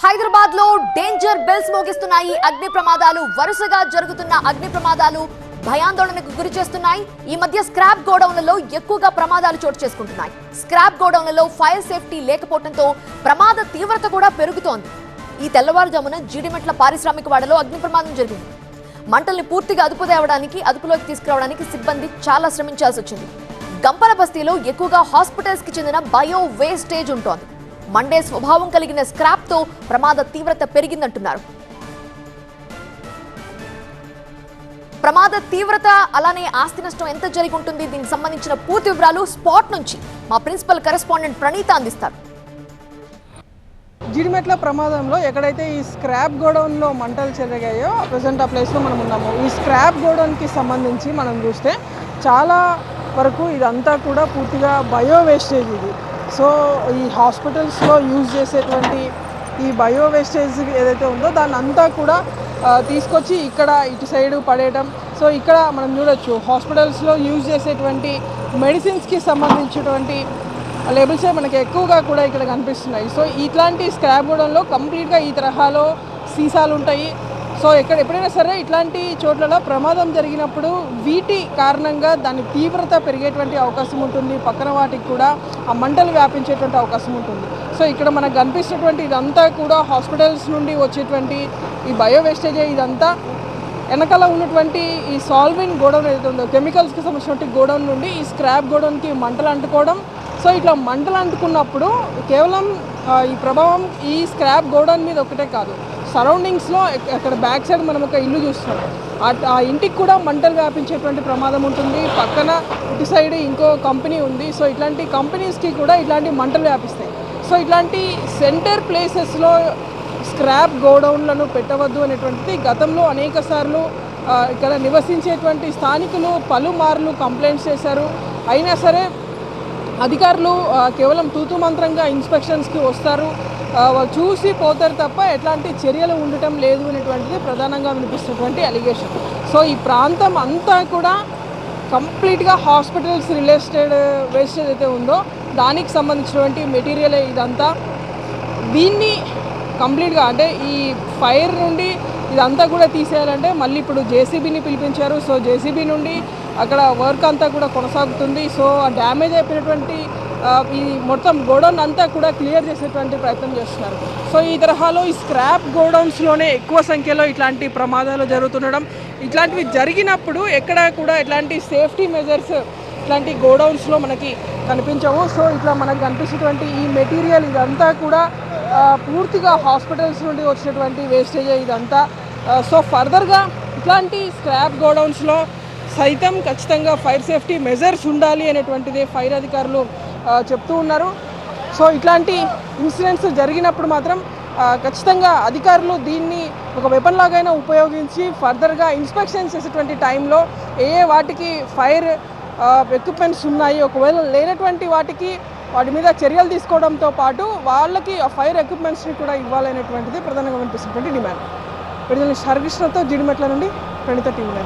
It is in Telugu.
హైదరాబాద్ లో డేంజర్ బెల్స్ మోగిస్తున్నాయి. అగ్ని ప్రమాదాలు వరుసగా జరుగుతున్న అగ్ని ప్రమాదాలు భయాందోళనకు గురి చేస్తున్నాయి. ఈ మధ్య స్క్రాప్ గోడౌన్లలో ఎక్కువగా ప్రమాదాలు చోటు చేసుకుంటున్నాయి. స్క్రాప్ గోడౌన్లలో ఫైర్ సేఫ్టీ లేకపోవడంతో ప్రమాద తీవ్రత కూడా పెరుగుతోంది. ఈ తెల్లవారుజామున జీడిమెట్ల పారిశ్రామిక వాడలో అగ్ని ప్రమాదం జరిగింది. మంటల్ని పూర్తిగా అదుపులోకి తీసుకురావడానికి సిబ్బంది చాలా శ్రమించాల్సి వచ్చింది. గంపల బస్తీలో ఎక్కువగా హాస్పిటల్స్ కి చెందిన బయో వేస్టేజ్ ఉంటోంది. మండే స్వభావం కలిగిన స్క్రాప్ తో ప్రమాద తీవ్రత పెరిగిందంటున్నారు. ప్రమాద తీవ్రత అలానే ఆస్తి నష్టం ఎంత జరిగి ఉంటుంది, దీనికి సంబంధించిన పూర్తి వివరాలు స్పాట్ నుంచి మా ప్రిన్సిపల్ కరెస్పాండెంట్ ప్రణీత అందిస్తారు. జీడిమెట్ల ప్రమాదంలో ఎక్కడైతే ఈ స్క్రాప్ గోడౌన్లో మంటలు చెరిగాయో ప్రజెంట్ ఆ ప్లేస్లో మనం ఉన్నాము. ఈ స్క్రాప్ గోడౌన్కి సంబంధించి మనం చూస్తే చాలా వరకు ఇదంతా కూడా పూర్తిగా బయో వేస్టేజ్ ఇది. సో ఈ హాస్పిటల్స్లో యూజ్ చేసేటువంటి ఈ బయో వేస్టేజ్ ఏదైతే ఉందో దాన్ని అంతా కూడా తీసుకొచ్చి ఇక్కడ ఇటు సైడ్ పడేయడం. సో ఇక్కడ మనం చూడొచ్చు హాస్పిటల్స్లో యూజ్ చేసేటువంటి మెడిసిన్స్కి సంబంధించినటువంటి లేబుల్సే మనకి ఎక్కువగా కూడా ఇక్కడ కనిపిస్తున్నాయి. సో ఇట్లాంటి స్క్రాప్ గోడౌన్లో కంప్లీట్గా ఈ తరహాలో సీసాలు ఉంటాయి. సో ఎప్పుడైనా సరే ఇట్లాంటి చోట్లలో ప్రమాదం జరిగినప్పుడు వీటి కారణంగా దాని తీవ్రత పెరిగేటువంటి అవకాశం ఉంటుంది. పక్కన వాటికి కూడా ఆ మంటలు వ్యాపించేటువంటి అవకాశం ఉంటుంది. సో ఇక్కడ మనకు కనిపిస్తున్నటువంటి ఇదంతా కూడా హాస్పిటల్స్ నుండి వచ్చేటువంటి ఈ బయో వేస్టేజ్. ఇదంతా వెనకాల ఉన్నటువంటి ఈ సాల్విన్ గోడౌన్ ఏదైతే ఉందో కెమికల్స్కి సంబంధించినటువంటి గోడౌన్ నుండి ఈ స్క్రాప్ గోడౌన్కి మంటలు అంటుకోవడం. సో ఇట్లా మంటలు అంటుకున్నప్పుడు కేవలం ఈ ప్రభావం ఈ స్క్రాప్ గోడౌన్ మీద ఒకటే కాదు, సరౌండింగ్స్లో అక్కడ బ్యాక్ సైడ్ మనం ఒక ఇల్లు చూస్తున్నాం, ఆ ఇంటికి కూడా మంటలు వ్యాపించేటువంటి ప్రమాదం ఉంటుంది. పక్కన ఇటు సైడ్ ఇంకో కంపెనీ ఉంది. సో ఇట్లాంటి కంపెనీస్కి కూడా ఇట్లాంటి మంటలు వ్యాపిస్తాయి. సో ఇట్లాంటి సెంటర్ ప్లేసెస్లో స్క్రాప్ గోడౌన్లను పెట్టవద్దు అనేటువంటిది గతంలో అనేక సార్లు ఇక్కడ నివసించేటువంటి స్థానికులు పలుమార్లు కంప్లైంట్స్ చేశారు. అయినా సరే అధికారులు కేవలం తూతు మంత్రంగా ఇన్స్పెక్షన్స్కి వస్తారు, వాళ్ళు చూసి పోతారు తప్ప ఎట్లాంటి చర్యలు ఉండటం లేదు అనేటువంటిది ప్రధానంగా వినిపిస్తున్నటువంటి అలిగేషన్. సో ఈ ప్రాంతం అంతా కూడా కంప్లీట్గా హాస్పిటల్స్ రిలేటెడ్ వేస్టేజ్ అయితే ఉందో దానికి సంబంధించినటువంటి మెటీరియల్ ఇదంతా. దీన్ని కంప్లీట్గా అంటే ఈ ఫైర్ నుండి ఇదంతా కూడా తీసేయాలంటే మళ్ళీ ఇప్పుడు జేసీబీని పిలిపించారు. సో జేసీబీ నుండి అక్కడ వర్క్ అంతా కూడా కొనసాగుతుంది. సో ఆ డ్యామేజ్ అయిపోయినటువంటి ఈ మొత్తం గోడౌన్ అంతా కూడా క్లియర్ చేసేటువంటి ప్రయత్నం చేస్తున్నారు. సో ఈ తరహాలో ఈ స్క్రాప్ గోడౌన్స్లోనే ఎక్కువ సంఖ్యలో ఇట్లాంటి ప్రమాదాలు జరుగుతుండడం, ఇట్లాంటివి జరిగినప్పుడు ఎక్కడా కూడా ఇట్లాంటి సేఫ్టీ మెజర్స్ ఇట్లాంటి గోడౌన్స్లో మనకి కనిపించవు. సో ఇట్లా మనకు కనిపిస్తున్నటువంటి ఈ మెటీరియల్ ఇదంతా కూడా పూర్తిగా హాస్పిటల్స్ నుండి వచ్చినటువంటి వేస్టేజ్ ఇదంతా. సో ఫర్దర్గా ఇట్లాంటి స్క్రాప్ గోడౌన్స్లో సైతం ఖచ్చితంగా ఫైర్ సేఫ్టీ మెజర్స్ ఉండాలి అనేటువంటిది ఫైర్ అధికారులు చెప్తూ ఉన్నారు. సో ఇట్లాంటి ఇన్సిడెంట్స్ జరిగినప్పుడు మాత్రం ఖచ్చితంగా అధికారులు దీన్ని ఒక వెపన్ లాగైనా ఉపయోగించి ఫర్దర్గా ఇన్స్పెక్షన్ చేసేటువంటి టైంలో వాటికి ఫైర్ ఎక్విప్మెంట్స్ ఉన్నాయి, ఒకవేళ లేనటువంటి వాటి మీద చర్యలు తీసుకోవడంతో పాటు వాళ్ళకి ఆ ఫైర్ ఎక్విప్మెంట్స్ని కూడా ఇవ్వాలనేటువంటిది ప్రధానంగా వినిపిస్తున్నటువంటి డిమాండ్. విడుదల హరికృష్ణతో జీడిమెట్ల నుండి ప్రణీత టీవీ.